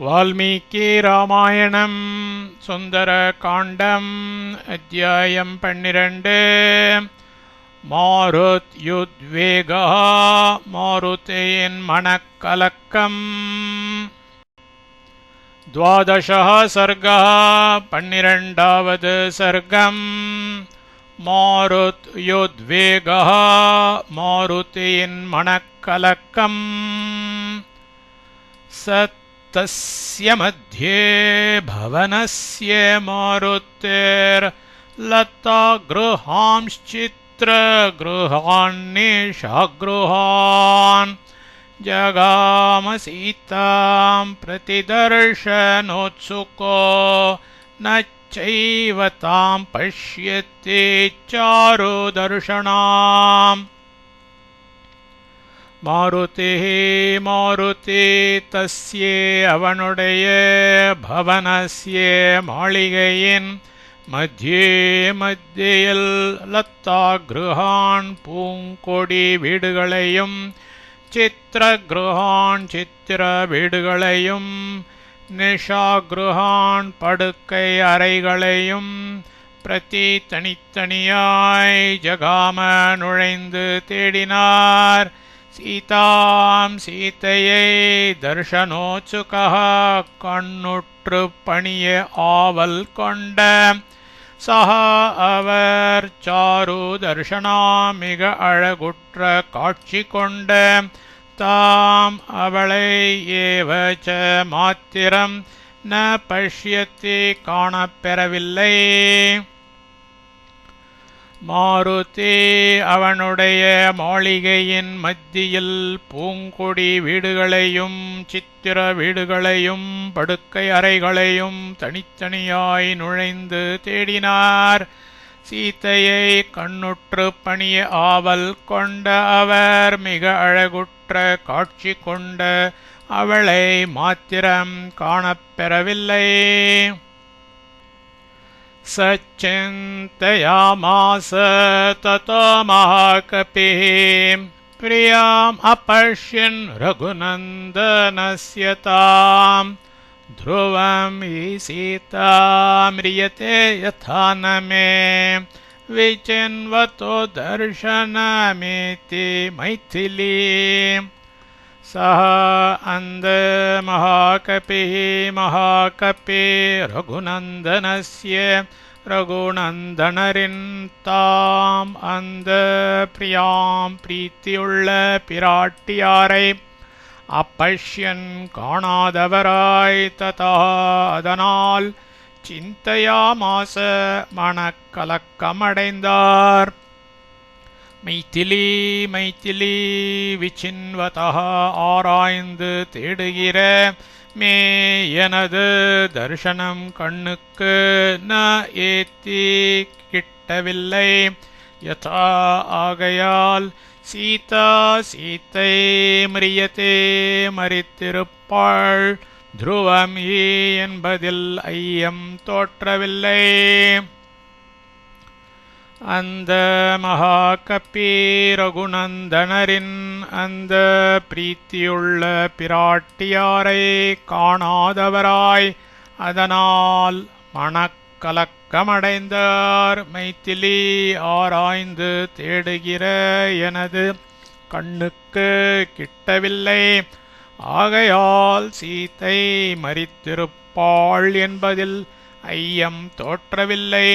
வால்மீகி ராமாயணம் சுந்தர காண்டம் அத்தியாயம் 12 மாருத்யுத்வேகா மாருதியின் மனக்கலக்கம். 12 சர்கः 12வது சர்க்கம். மாருத்யுத்வேகா மாருதியின் மனக்கலக்கம். तस्य मध्ये भवनस्य मारुतेर्लतागृहांश्चित्रगृहान्निशागृहान् जगाम सीतां प्रतिदर्शनोत्सुको न चैव तां पश्यति चारुदर्शनाम्. மாருதி தஸ்யே அவனுடைய பவனஸ்ய மாளிகையின் மத்தியில் லத்தாகிருஹான் பூங்கொடி வீடுகளையும் சித்திரகிருஹான் சித்திர வீடுகளையும் நிஷாகிருஹான் படுக்கை அறைகளையும் பிரதி தனித்தனியாய் ஜகாம நுழைந்து தேடினார். சீதாம் சீதையை தர்ஷனோத்சுகः கண்ணுற்று பணிய ஆவல் கொண்ட சஹ அவர் சாரு தர்ஷனாம் மிக அழகுற்ற காட்சி கொண்ட தாம் அவளை ஏவச்ச மாத்திரம் ந பஷ்யத்தி காணப்பெறவில்லை. மாருதி அவனுடைய மாளிகையின் மத்தியில் பூங்கொடி வீடுகளையும் சித்திர வீடுகளையும் படுக்கை அறைகளையும் தனித்தனியாய் நுழைந்து தேடினார். சீதையை கண்ணுற்று பணிய ஆவல் கொண்ட அவர் மிக அழகுற்ற காட்சி கொண்ட அவளை மாத்திரம் காணப்பெறவில்லை. सचिन्तयामास ततो महाकपिः प्रियाम् अपश्यन् रघुनन्दनस्य ताम् ध्रुवं हि सीता म्रियते यथा न मे विचिन्वतो दर्शनमिति मैथिली. सह अन्ध महाकपि रघुनन्दनस्य रघुनन्दनरिन् ताम् अन्ध प्रियां प्रीतियुள்ள பிராட்டியாரை அப்பஷ்யன் காணாதவராய் ததா அதனால் சிந்தையாமாச மனக்கலக்கமடைந்தார். மைதிலி விசின்வதः ஆராய்ந்து தேடுகிற மே எனது தர்சனம் கண்ணுக்கு ந ஏத்தி கிட்டவில்லை. யதா ஆகையால் சீதா சீத்தை மிரியதே மரித்திருப்பாள் த்ருவம் என்பதில் ஐயம் தோற்றவில்லை. அந்த மகாகபி ரகுநந்தனரின் அந்த பிரீத்தியுள்ள பிராட்டியாரை காணாதவராய் அதனால் மனக்கலக்கமடைந்தார். மைதிலி ஆராய்ந்து தேடுகிற எனது கண்ணுக்கு கிட்டவில்லை. ஆகையால் சீதை மரித்திருப்பாள் என்பதில் ஐயம் தோற்றவில்லை.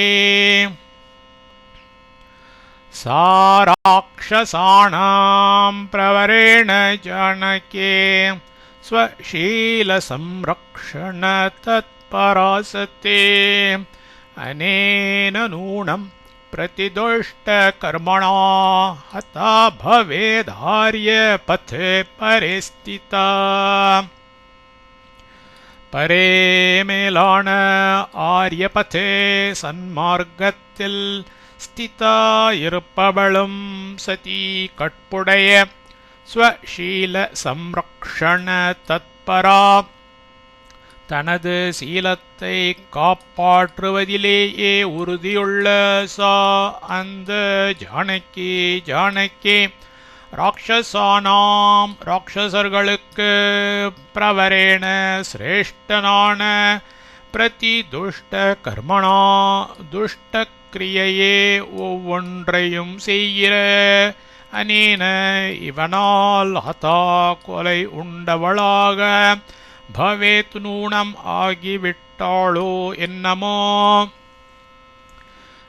सा राक्षसाणां प्रवरेण जानके स्वशीलसंरक्षण तत्परासते अनेन नूनं प्रतिदुष्टकर्मणा हता भवेदार्यपथे परे स्थिता. परे मेलान आर्यपथे सन्मार्गத்தில் ஸ்திதா இருப்பவளும் சதி கட்புடைய ஸ்வசீல சம்ரக்ஷண தத்பரா தனது சீலத்தை காப்பாற்றுவதிலேயே உறுதியுள்ள சா அந்த ஜானகி ராட்சசானாம் ராட்சசர்களுக்கு பிரவரேண சிரேஷ்டனான பிரதி துஷ்ட கர்மணா துஷ்ட கிரியையே ஒவ்வொன்றையும் செய்கிற அனேன இவனால் ஹதா கொலை உண்டவளாக பவேத் நூனம் ஆகிவிட்டாளோ என்னமோ.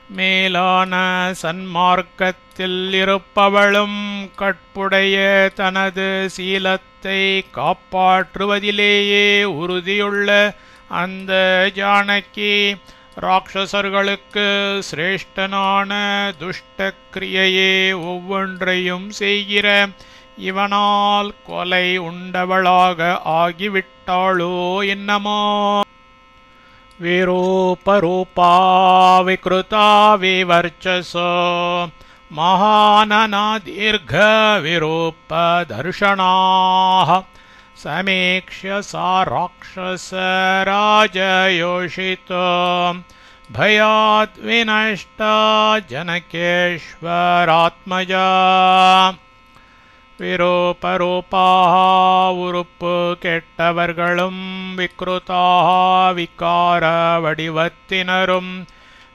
மேலான சன்மார்க்கத்தில் இருப்பவளும் கட்புடைய தனது சீலத்தை காப்பாற்றுவதிலேயே உறுதியுள்ள அந்த ஜானகி ராட்சசர்களுக்கு சிரேஷ்டனான துஷ்ட கிரியையே ஒவ்வொன்றையும் செய்கிற இவனால் கொலை உண்டவளாக ஆகிவிட்டாளோ என்னமோ. விரூபரூபா விக்ருதா விவர்ச்சசோ மகானனா தீர்க்க விரூப தர்ஷனாः சமீக்ஷ்ய சா ராட்சச ராஜயோஷிதோ பயாத் விநஷ்டா ஜனகேஸ்வராத்மஜா. விரூபரூபாः உறுப்பு கெட்டவர்களும் விக்ருதாக விக்கார வடிவத்தினரும்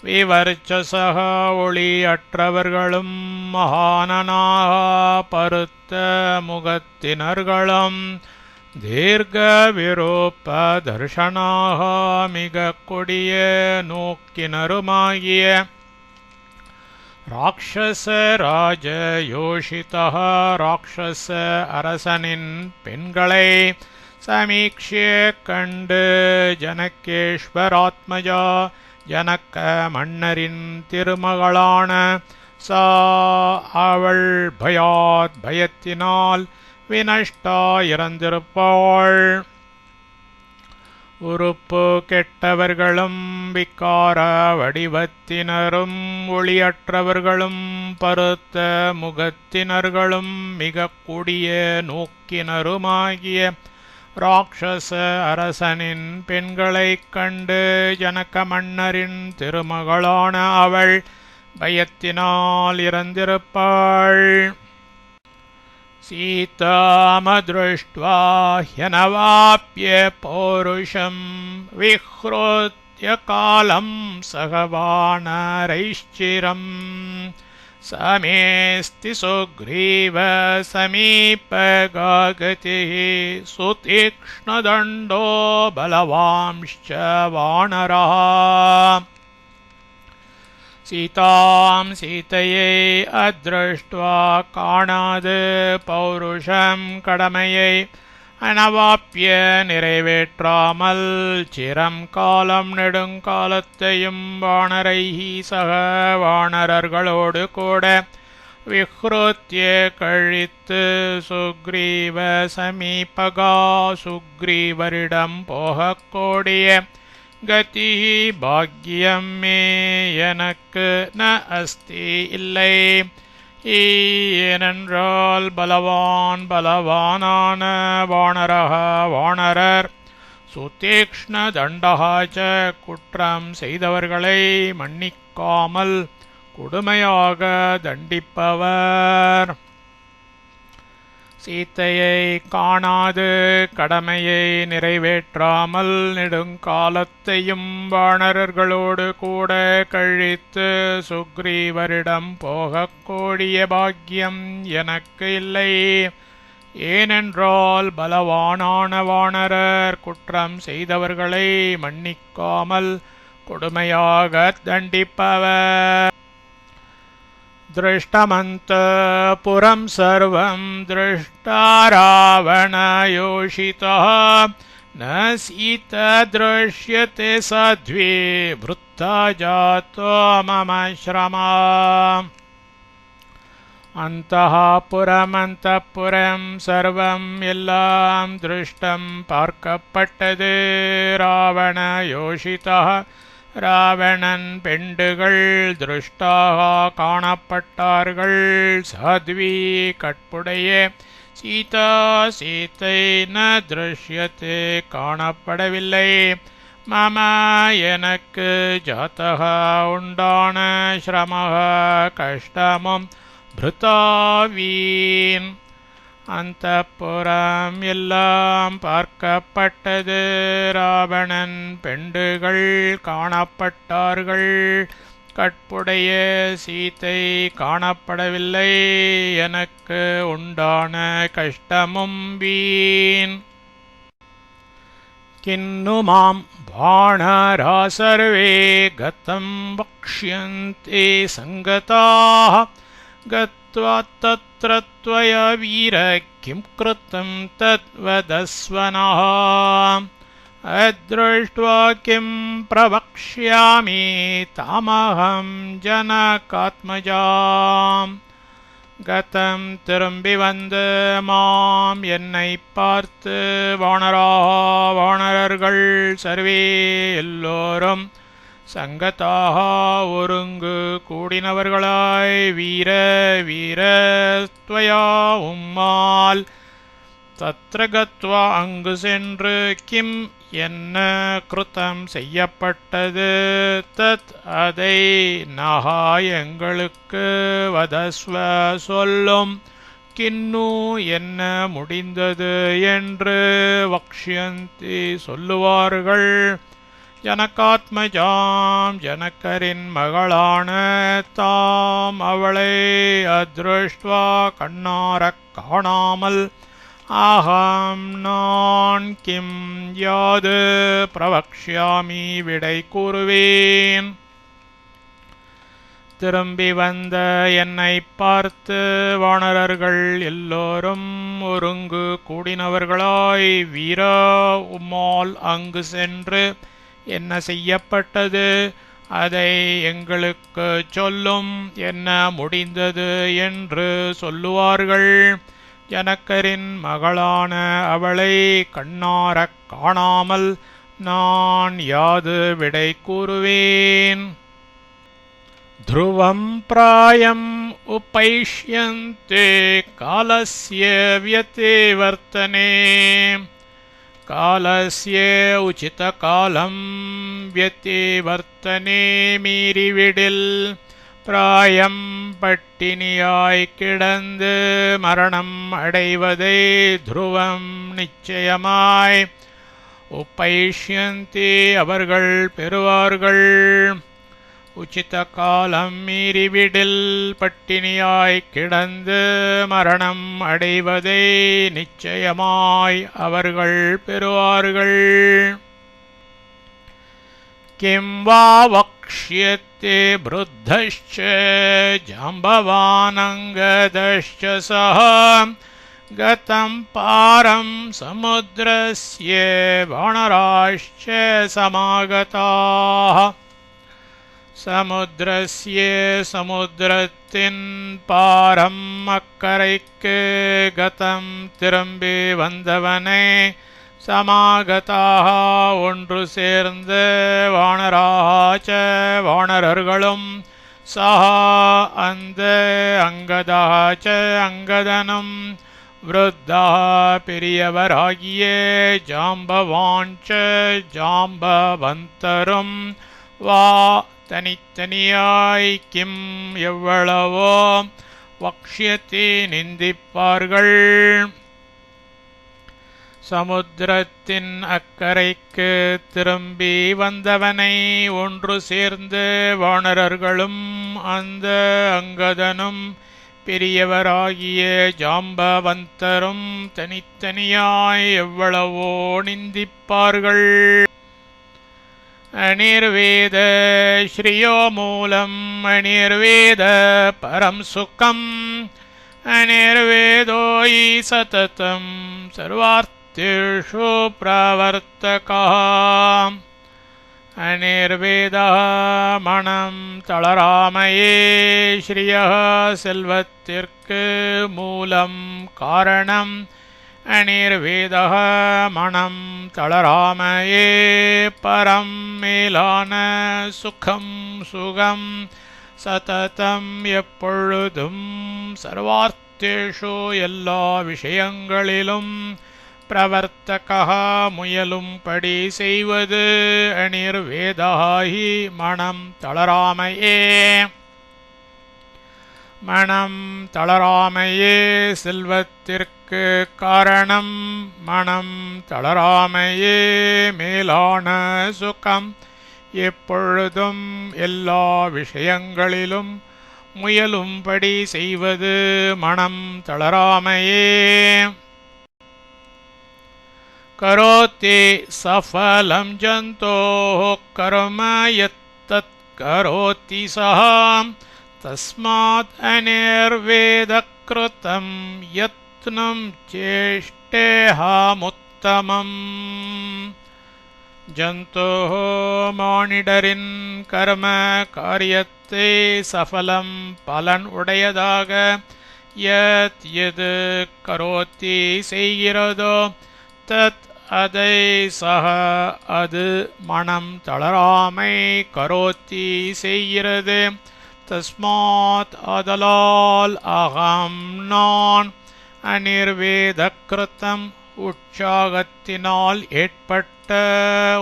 விவர்ச்சசக ஒளி அற்றவர்களும் மகானனாக பருத்த முகத்தினர்களும் தீர்க்க விரூப தர்ஷனாக மிக கொடிய நோக்கினருமாகிய ராட்சச ராஜ யோஷிதः ராட்சச அரசனின் பெண்களை சமீக்ஷிய கண்டு ஜனகேஸ்வராத்மஜா ஜனக்க மன்னரின் திருமகளான சா அவள் பயாத் பயத்தினால் வினஷ்டா இறந்திருப்பாள். உறுப்பு கெட்டவர்களும் விக்கார வடிவத்தினரும் ஒளியற்றவர்களும் பருத்த முகத்தினர்களும் மிக கூடிய நோக்கினருமாகிய ராட்சச அரசனின் பெண்களைக் கண்டு ஜனக மன்னரின் திருமகளான அவள் பயத்தினால் இறந்திருப்பாள். சீதாமத்ருஷ்ட்வா ஹ்யனவாப்ய பௌருஷம் விஹ்ருத்ய காலம் சகவானரைஷ்சிரம் சமேஸ்தி சுக்ரீவ சமீபகாகதிः சுதீக்ஷ்ணதண்டோ பலவாம்श्च வானரः. சீதாம் சீதையை அத்ருஷ்ட்வா காணாது பௌருஷம் கடமையை அனவாப்பிய நிறைவேற்றாமல் சிரம் காலம் நெடுங்காலத்தையும் வானரைஹி சக வானரர்களோடு கூட விஹ்ருத்ய கழித்து சுக்ரீவ சமீபகா சுக்ரீவரிடம் போகக் கோடிய கதி பாக்யம் மே எனக்கு ந அஸ்தி இல்லை. ஏனென்றால் பலவானான வானரக வானரர் சுதீக்ஷ்ண தண்டகாச்ச குற்றம் செய்தவர்களை மன்னிக்காமல் கொடுமையாக தண்டிப்பவர். சீத்தையை காணாது கடமையை நிறைவேற்றாமல் நெடுங்காலத்தையும் வானரர்களோடு கூட கழித்து சுக்ரீவரிடம் போகக் கோடிய பாக்கியம் எனக்கு இல்லை. ஏனென்றால் பலவானான வானரர் குற்றம் செய்தவர்களை மன்னிக்காமல் கொடுமையாக தண்டிப்பவர். दृष्टमन्तपुरं सर्वं दृष्टा रावणयोषितः न सीता दृश्यते साध्वी वृत्ता जातो मम श्रमा. अन्तःपुरमन्तःपुरं सर्वं எல்லாம் திருஷ்டம் பார்க்கப்பட்டது. ராவணயோஷிதः ராவணன் பெண்டுகள் திருஷ்டாக காணப்பட்டார்கள். சாத்வி கட்புடைய சீதா சீத்தை ந திருஷ்யத்தே காணப்படவில்லை. மம எனக்கு ஜாத்தக உண்டான ஸ்ரமக கஷ்டமும் பிருதாவீன். அந்தப்புறம் எல்லாம் பார்க்கப்பட்டது. ராவணன் பெண்டுகள் காணப்பட்டார்கள். கற்புடைய சீதை காணப்படவில்லை. எனக்கு உண்டான கஷ்டமும் வீண். கின்னு மாம் வாணரா சர்வே கதம் வக்ஷ்யந்தே சங்கதாः கத்வா தத்ர த்வயா வீர கிம் கிருதம் தத்வதஸ்வனः அத்ருஷ்ட்வா கிம் பிரவக்ஷ்யாமி தாமஹம் ஜனகாத்மஜாம். கதம் திரும்பி வந்து மாம் என்னை பார்த்து வானரர்கள் சர்வே எல்லோரும் சங்கதாக ஒருங்கு கூடினவர்களாய் வீர துவயா உம்மால் தத்ர கத்வா அங்கு சென்று கிம் என்ன கிருத்தம் செய்யப்பட்டது தத் அதை நகா எங்களுக்கு வதஸ்வ சொல்லும் கின்னு என்ன முடிந்தது என்று வக்ஷ்யந்தி சொல்லுவார்கள். ஜனகாத்மஜாம் ஜனகரின் மகளான தாம் அவளை அத்ருஷ்ட்வா கண்ணாரக் காணாமல் ஆஹம் நான் கிம் யாது பிரவக்ஷ்யாமி விடை கூறுவேன். திரும்பி வந்த என்னை பார்த்து வானரர்கள் எல்லோரும் ஒருங்கு கூடினவர்களாய் வீரா உம்மால் அங்கு சென்று என்ன செய்யப்பட்டது அதை எங்களுக்கு சொல்லும் என்ன முடிந்தது என்று சொல்லுவார்கள். ஜனகரின் மகளான அவளை கண்ணாரக் காணாமல் நான் யாது விடை கூறுவேன். த்ருவம் பிராயம் உபைஷ்யந்தே காலஸ்ய வியதேவர்த்தனே காலஸ்ய உச்சித காலம் வியதேவர்த்தனே மீறிவிடில் பிராயம் பட்டினியாய் கிடந்து மரணம் அடைவதை துருவம் நிச்சயமாய் உபைஷ்யந்தி அவர்கள் பெறுவார்கள். உச்சித காலம் மீறிவிடில் பட்டினியாய் கிடந்து மரணம் அடைவதை நிச்சயமாய் அவர்கள் பெறுவார்கள். கிம் வா வக்ஷ்யத்தே ப்ருத்தश्च ஜாம்பவானங்கதश्च சஹ கதம் பாரம் சமுத்ரஸ்ய வானராश्च சமாகதாः. சமுத்ரஸ்ய சமுத்திரத்தின் பாரம் அக்கரைக்கு கதம் திரும்பி வந்தவனே சமாகதாக ஒன்று சேர்ந்து வானராச்ச வானரர்களும் சஹா அந்த அங்கதாச்ச அங்கதனும் விருத்தா பெரியவராகிய ஜாம்பவாஞ்ச ஜாம்பவந்தரும் வா தனித்தனியாய் கிம் எவ்வளவோ வக்ஷ்யத்தை நிந்திப்பார்கள். சமுத்திரத்தின் அக்கரைக்கு திரும்பி வந்தவனை ஒன்று சேர்ந்து வானரர்களும் அந்த அங்கதனும் பெரியவராகிய ஜாம்பவந்தரும் தனித்தனியாய் எவ்வளவோ நிந்திப்பார்கள். அனிர்வேத ஸ்ரீயோ மூலம் அனிர்வேத பரம் சுகம் அனிர்வேதோ சததம் சர்வார்த்தேஷு பிரவர்த்தகः. அனிர்வேதः மனம் தளராமையே ஸ்ரீயः செல்வத்திற்கு மூலம் காரணம். அனிர்வேதः மனம் தளராமையே பரம் மேலான சுகம் சுகம் சததம் எப்பொழுதும் சர்வார்த்தேஷு எல்லா விஷயங்களிலும் பிரவர்த்தகः முயலும்படி செய்வது அனிர்வேதாஹி மனம் தளராமையே. மனம் தளராமையே செல்வத்திற்கு காரணம். மனம் தளராமையே மேலான சுகம். எப்பொழுதும் எல்லா விஷயங்களிலும் முயலும்படி செய்வது மனம் தளராமையே. கரோதி சஃபலம் ஜந்தோः கர்ம யத்தத் கரோதி சஹ தஸ்மாத் அனிர்வேதக்ருதம் யத்னம் சேஷ்டேஹமுத்தமம். ஜந்தோः மானிடரின் கர்ம காரியத்தை சஃபலம் பலன் உடையதாக எது கரோதி செய்கிறதோ தத் அதை சஹ அது மனம் தளராமை கரோதி செய்கிறது. தஸ்மாத் ஆதலால் அகம் நான் அனிர்வேதக்ருதம் உற்சாகத்தினால் ஏற்பட்ட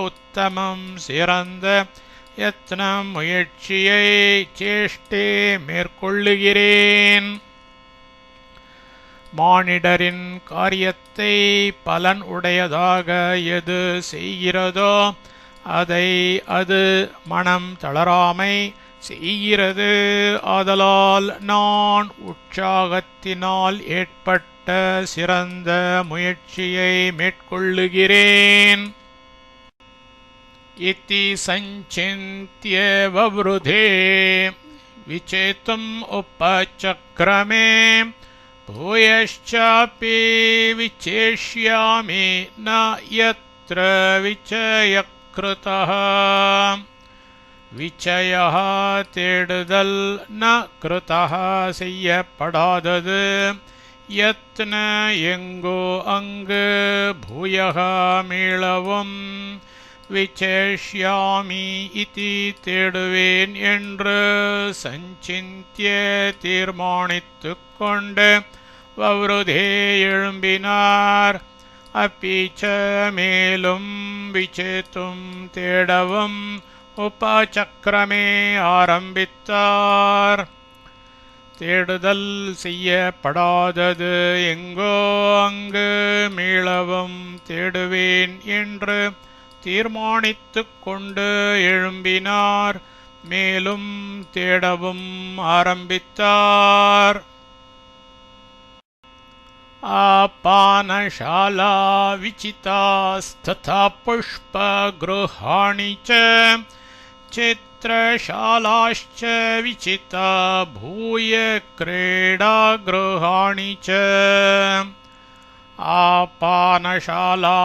உத்தமம் சிறந்த யத்னம் முயற்சியை சேஷ்டே மேற்கொள்ளுகிறேன். மானிடரின் காரியத்தை பலன் உடையதாக எது செய்கிறதோ அதை அது மனம் தளராமை செய்கிறது. ஆதலால் நான் உற்சாகத்தினால் ஏற்பட்ட சிறந்த முயற்சியை மேற்கொள்ளுகிறேன். இதி சஞ்சிந்த்ய வவ்ருதே விசேத்தும் உபசக்ரமே பூயश्चापि விசேஷ்யாமி ந யத்ர விசயக்ருதः. விசயः தேடுதல், ந கிருதः செய்யப்படாதது, யத்ன எங்கோ அங்கு, பூயः மீளவும், விசேஷ்யாமி இதி தேடுவேன் என்று சஞ்சிந்திய தீர்மானித்துக் கொண்டு வவ்ருதே எழும்பினார். அப்பிச்ச மேலும் விசேத்தும் தேடவும் உபசக்ரமே ஆரம்பித்தார். தேடுதல் செய்யப்படாதது எங்கோ அங்கு மீளவும் தேடுவேன் என்று தீர்மானித்துக் கொண்டு எழும்பினார். மேலும் தேடவும் ஆரம்பித்தார். ஆபானசாலா விசிதாஸ்ததா புஷ்பக்ருஹாணி ச சித்ரசாலாश्च விசிதா பூய கிரீடாக்ருஹாணி ச. ஆபானசாலா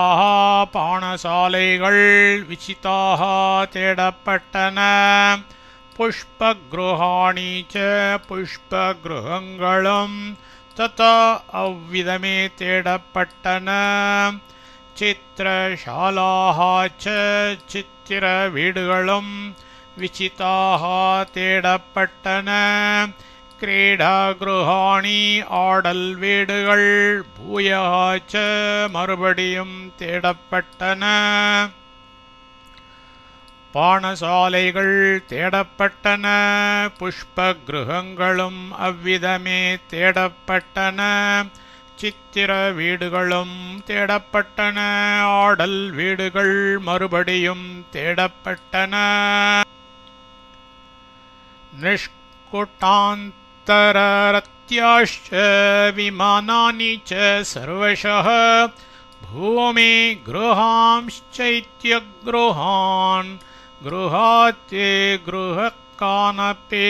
பானசாலைகள், விசிதாக தேடப்பட்டன, புஷ்பக்ருஹாணி ச புஷ்பக்ருஹங்களும், ததா அவ்விதமே தேடப்பட்டன. சித்ரசாலாः ச சித்திர வீடுகளும், விசிதாக தேடப்பட்டன. கிரீடாக்ருஹாணி ஆடல் வீடுகள், பூயः ச மறுபடியும் தேடப்பட்டன. பானசாலைகள் தேடப்பட்டன, புஷ்பக்ருஹங்களும் அவ்விதமே தேடப்பட்டன. சித்திர வீடுகளும் தேடப்பட்டன, ஆடல் வீடுகள் மறுபடியும் தேடப்பட்டன. நிஷ்குட்டாந்தரரத்யாश्च விமானானி ச சர்வஷः பூமி गृहांश्चैत्यगृहान् गृहाते गृहकानपे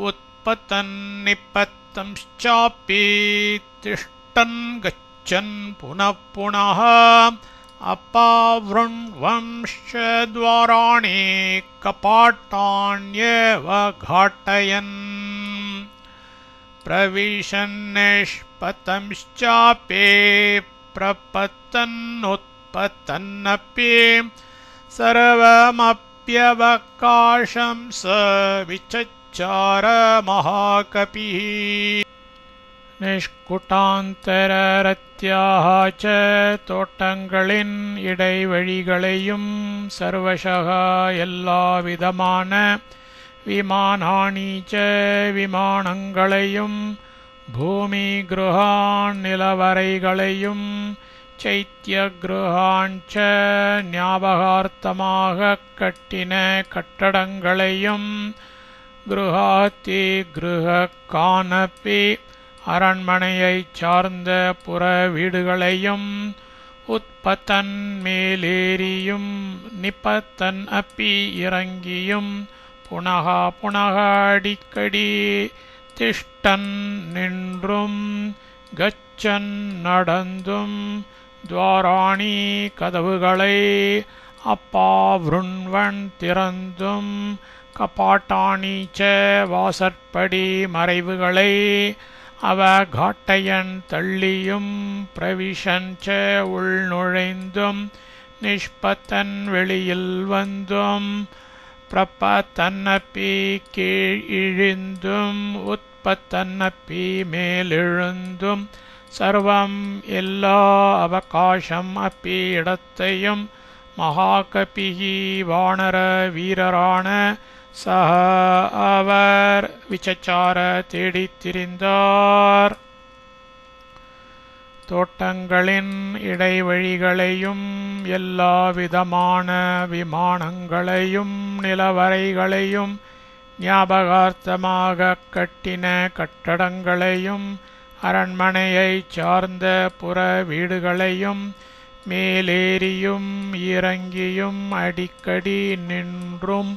उत्पतन् निपतंश्चापि तिष्ठन् गच्छन् पुनः पुनः अपावृण्वंश्च द्वाराणि कपाटान्येव घाटयन् प्रविशन्निष्पतंश्चापि प्रपतन्नुत्पतन्नपि सर्वमप्यवकाशं स विचच्चार महाकपिः. நிஷ்குட்டாந்தரரத்யாः ச தோட்டங்களின் இடைவழிகளையும், சர்வசக எல்லாவிதமான விமானானி ச விமானங்களையும் பூமி கிருஹான் நிலவரைகளையும் சைத்ய கிருஹாஞ்ச ஞாபகார்த்தமாக கட்டின கட்டடங்களையும் கிருஹாத்தி கிருஹக்கானப்பி அரண்மனையைச் சார்ந்த புற வீடுகளையும் உத்பத்தன் மேலேறியும் நிபத்தன் அப்பி இறங்கியும் புனகா புனகா அடிக்கடி திஷ்டன் நின்றும் கச்சன் நடந்தும் துவாராணி கதவுகளை அப்பாவ்ருண்வன் திறந்தும் கபாட்டானி ச வாசற்படி மறைவுகளை அவகாட்டையன் தள்ளியும் பிரவிஷன் ச உள்நுழைந்தும் நிஷ்பத்தன் வெளியில் வந்தும் பிரபத்தன்னப்பி கீழ் இழிந்தும் உத்பத்தன்னப்பி மேலெழுந்தும் சர்வம் எல்லா அவகாசம் அப்பி இடத்தையும் மகாகபிகி வானர வீரரான சக அவர் விசச்சார தேடித் திரிந்தார். தோட்டங்களின் இடைவழிகளையும் எல்லா விதமான விமானங்களையும் நிலவரைகளையும் ஞாபகார்த்தமாக கட்டின கட்டடங்களையும் அரண்மனையைச் சார்ந்த புற வீடுகளையும் மேலேறியும் இறங்கியும் அடிக்கடி நின்றும்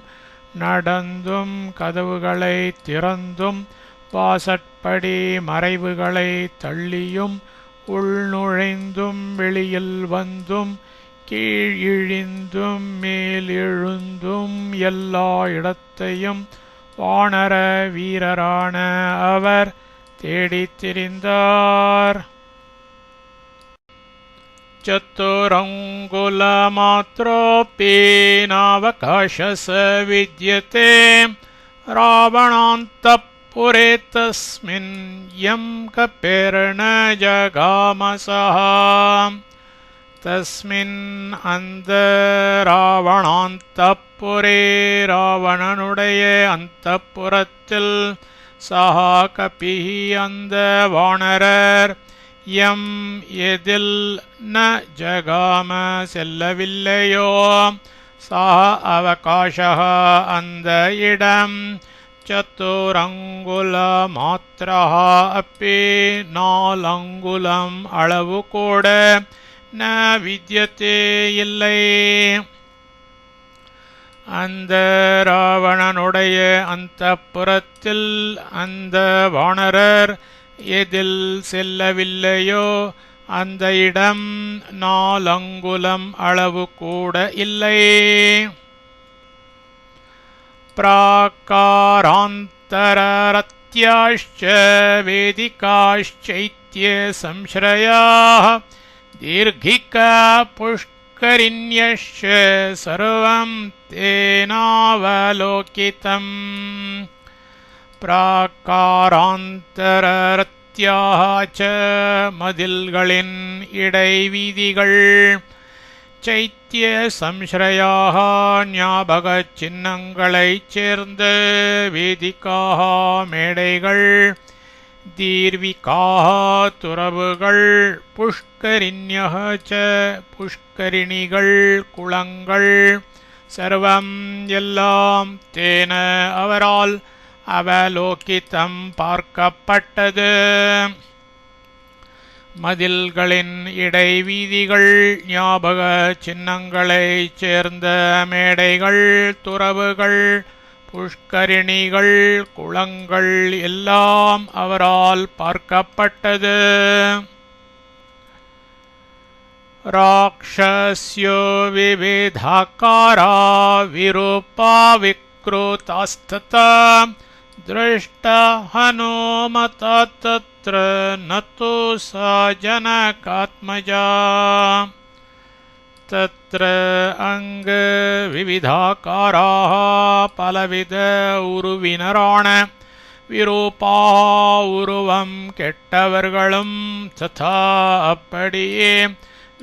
நடந்தும் கதவுகளை திறந்தும் வாசற்படி மறைவுகளை தள்ளியும் உள்நுழைந்தும் வெளியில் வந்தும் கீழ் இழிந்தும் மேலெழுந்தும் எல்லா இடத்தையும் வானர வீரரான அவர் தேடித் திரிந்தார். चतुरङ्गुलमात्रोऽपि नावकाशस विद्यते रावणान्तःपुरे तस्मिन् यं कपेर्न जगामसः तस्मिन् அந்த ராவணாந்தப்புரே ராவணனுடைய அந்தப்புரத்தில் சஹா கபிஹி அந்த வானரர் எம் எதில் ந ஜகாம செல்லவில்லையோ சஹ அவகாசः அந்த இடம் சதுரங்குல மாத்ரஹ அப்பி 4 அங்குலம் அளவு கூட ந வித்யதே இல்லை. அந்த ராவணனுடைய அந்தப்புரத்தில் அந்த வானரர் எதில் செல்லவில்லையோ அந்த இடம் 4 அங்குலம் அளவு கூட இல்லை. பிராகாராந்தரரத்யாश्च வேதிகாश्चैत्य संश्रयाः दीर्घिका पुष्करिण्यश्च सर्वं तेनावलोकितम्. பிராகாராந்தரத்யாः च மதில்களின் இடைவீதிகள் சைத்ய சம்ஸ்ரயாக ஞாபக சின்னங்களைச் சேர்ந்த வேதிக்காக மேடைகள் தீர்விக்காக துறவுகள் புஷ்கரிண்யः च புஷ்கரிணிகள் குளங்கள் சர்வம் எல்லாம் தேன அவரால் அவலோகிதம் பார்க்கப்பட்டது. மதில்களின் இடைவீதிகள் ஞாபக சின்னங்களைச் சேர்ந்த மேடைகள் துறவுகள் புஷ்கரிணிகள் குளங்கள் எல்லாம் அவரால் பார்க்கப்பட்டது. ராக்ஷஸ்யோ விவிதாகாரா விரூபா விக்ருதாஸ்ததா दृष्ट हनुमता तत्र न तु सा जनकात्मजा. तत्र अंग विविधाकाराः பலவித உருவினரான விரூபா உருவம் கெட்டவர்களும் ததா அப்படியே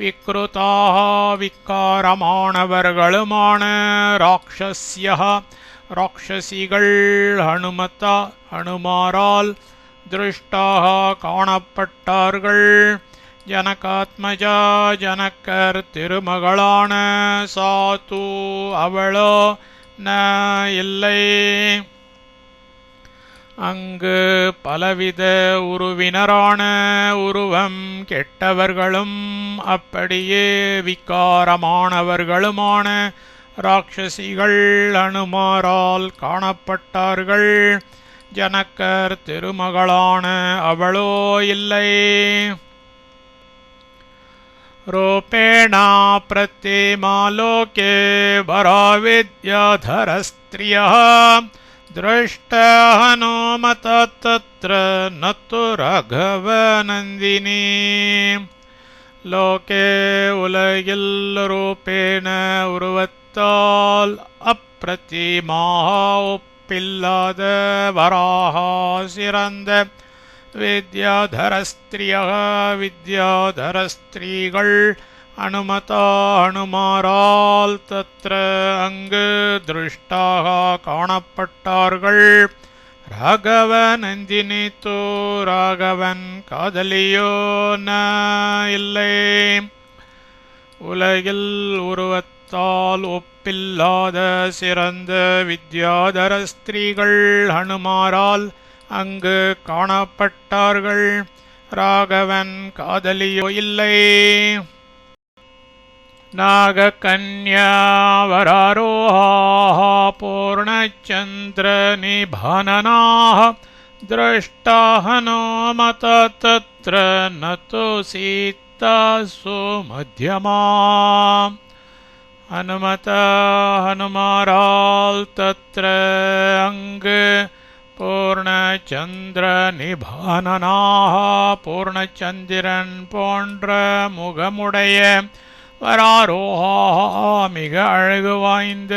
விக்ருதாக விக்காரமானவர்களுமான ராக்ஷஸ்யः ராட்சசிகள் ஹனுமாரால் திருஷ்டாக காணப்பட்டார்கள். ஜனகாத்மஜா ஜனக்கர் திருமகளான சாத்து அவளோ ந இல்லை. அங்கு பலவித உருவினரான உருவம் கெட்டவர்களும் அப்படியே விக்காரமானவர்களுமான ராட்சசிகள் ஹனுமாரால் காணப்பட்டார்கள். ஜனக்கர் திருமகளான அவளோ இல்லை. ரூபேணா பிரத்திமாலோகே வராவித்யாதரஸ்த்ரியः दृष्ट हनुमत तत्र न तु राघवनन्दिनी. லோகே உலகில் ரூபேன உருவத்தால் அப்பிரத்திமாக ஒப்பில்லாத வராகா சிறந்த வித்யாதர ஸ்திரீகள் ஹனுமாரால் தத்ர அங்கு திருஷ்டாக காணப்பட்டார்கள். ராகவநந்தினி தோ ராகவன் காதலியோ ந இல்லை. உலகில் உருவத்தால் ஒப்பில்லாத சிறந்த வித்யாதர ஸ்திரீகள் ஹனுமாரால் அங்கு காணப்பட்டார்கள். ராகவன் காதலியோ இல்லை. नागकन्यावरारोहाः पूर्णचन्द्रनिभाननाः दृष्टा हनुमत तत्र न तु सीता सुमध्यमा. हनुमाराल तत्र अङ्ग பூர்ணச்சந்திரநிபானனாக பூர்ணச்சந்திரன் போன்ற முகமுடைய வராரோஹா மிக அழகு வாய்ந்த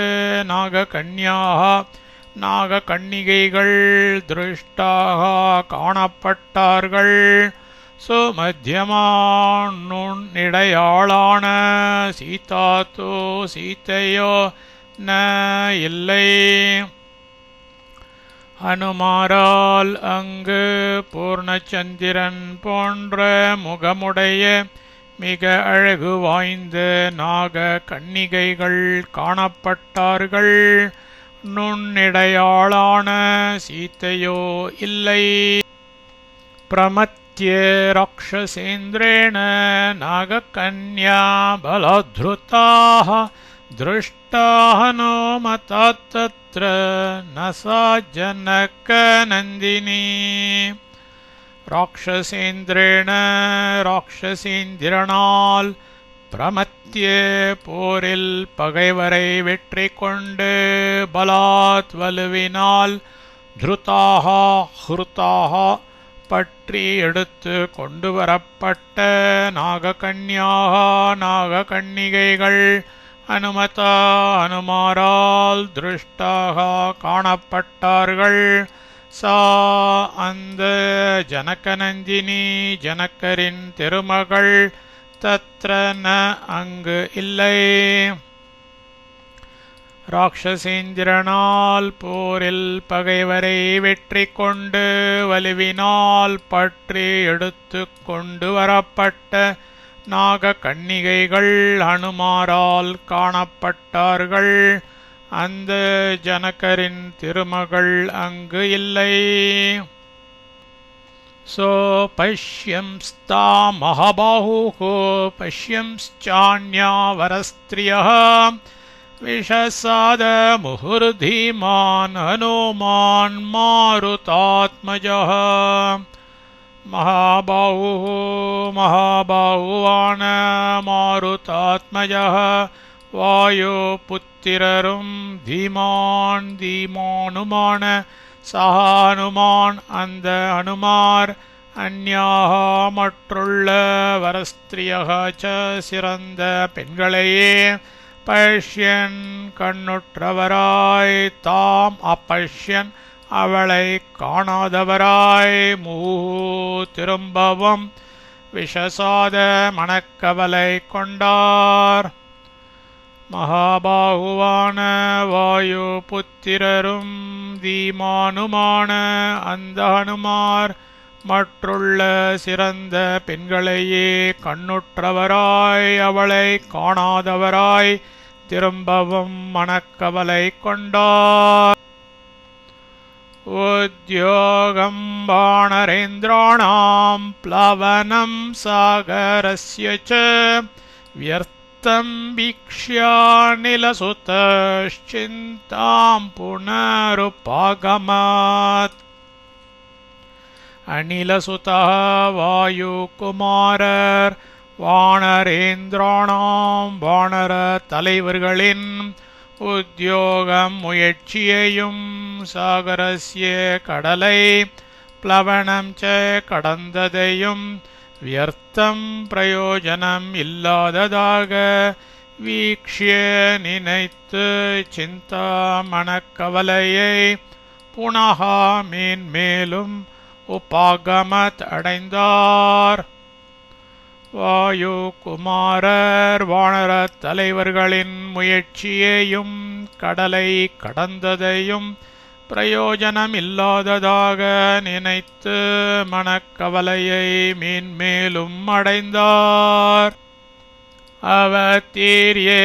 நாகக்கன்னிகைகள் திருஷ்டாக காணப்பட்டார்கள். சுமத்தியமான் நுண்ணிடையாளான சீதையோ ந இல்லை. ஹனுமாரால் அங்கு பூர்ணச்சந்திரன் போன்ற முகமுடைய மிக அழகு வாய்ந்த நாகக்கன்னிகைகள் காணப்பட்டார்கள். நுண்ணிடையாளான சீதையோ இல்லை. பிரமத்ய ராக்ஷசேந்திரேண நாகக்கன்யா பலத்ருதாः दृष्टा हनुमत तत्र न सा जनकनन्दिनी. ராட்சசேந்திரனால் பிரமத்திய போரில் பகைவரை வெற்றி கொண்டு பலாத் வலுவினால் ஹுருதாக பற்றி எடுத்து கொண்டு வரப்பட்ட நாகக்கன்னிகைகள் ஹனுமாரால் திருஷ்டாக காணப்பட்டார்கள். சா அந்த ஜனகநந்தினி ஜனக்கரின் திருமகள் தத்ர ந அங்கு இல்லை. ராட்சசேந்திரனால் போரில் பகைவரை வெற்றி கொண்டு வலுவினால் பற்றி எடுத்து கொண்டு வரப்பட்ட நாகக்கன்னிகைகள் ஹனுமாரால் காணப்பட்டார்கள். அந்த ஜனகரின் திருமகள் அங்கு இல்லை. சோ பஷ்யம்ஸ்தா மகாபாஹுகோ பஷ்யம்ஸ்சான்யா வரஸ்த்ரியः விஷசாத முஹுர்தீமான் ஹனுமான் மாருதாத்மஜः. மகாபாஹுவான மாருதாத்மஜः வாயுபுத்திரரும் தீமானுமான சஹானுமான் அந்த அனுமார் அந்யாக மற்றுள்ள வரஸ்திரியக சிறந்த பெண்களையே பஷ்யன் கண்ணுற்றவராய் தாம் அப்பஷ்யன் அவளை காணாதவராய் திரும்பவும் விஷசாத மனக்கவலை கொண்டார். மகாபாகுவான வாயு புத்திரரும் தீமானுமான அந்த அனுமார் மற்றுள்ள சிறந்த பெண்களையே கண்ணுற்றவராய் அவளை காணாதவராய் திரும்பவும் மனக்கவலை கொண்டார். உத்யோகம் வானரேந்திராணாம் ப்ளவனம் சாகரஸ்ய ச வியர்த்தம் வீக்ஷ்யாநிலசுதश्चिन्ताम् புனருபாகமாத். அநிலசுதः வாயுகுமாரர் வானரேந்திராணாம் வானர தலைவர்களின் உத்யோகம் முயற்சியையும் சாகரஸ்ய கடலை ப்ளவனம் ச கடந்ததையும் வியர்த்தம் பிரயோஜனம் இல்லாததாக வீக்ஷ்ய நினைத்து சிந்தா மனக்கவலையை புனகா மேன்மேலும் உபாகமத் அடைந்தார். வாயு குமாரர் வானர தலைவர்களின் முயற்சியையும் கடலை கடந்ததையும் பிரயோஜனம் இல்லாததாக நினைத்து மனக்கவலையை மேன்மேலும் அடைந்தார். அவதீர்யே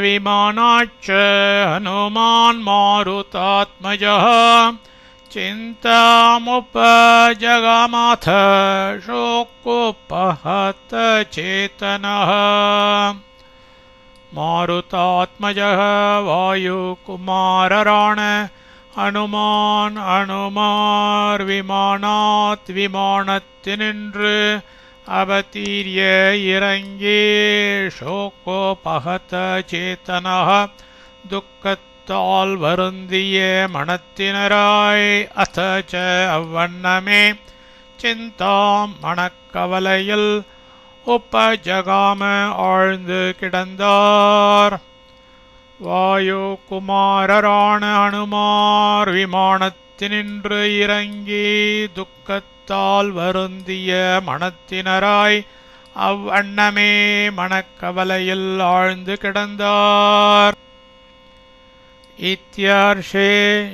விமானாச்ச ஹனுமான் மாருதாத்மஜः चिन्तामुपजगामाथ शोकोपहत चेतनः. मारुतात्मजः वायुकुमारराण हनुमान् அனுமார் விமானாத் விமானத்தினின்று அவதீர்ய இறங்கி ஷோகோபஹத சேதனः துக்கத்தால் வருந்திய மனத்தினராய் அத்தச்ச அவ்வண்ணமே சிந்தாம் மனக்கவலையில் உப்பஜகாம ஆழ்ந்து கிடந்தார். வாயு குமாரரான அனுமார் விமானத்தினின்று இறங்கி துக்கத்தால் வருந்திய மனத்தினராய் அவ்வண்ணமே மனக்கவலையில் ஆழ்ந்து கிடந்தார். इत्यार्षे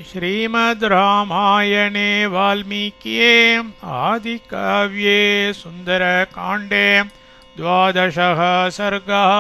श्रीमद् रामायणे वाल्मीकिये आदिकाव्ये सुन्दरकाण्डे 12 सर्गः।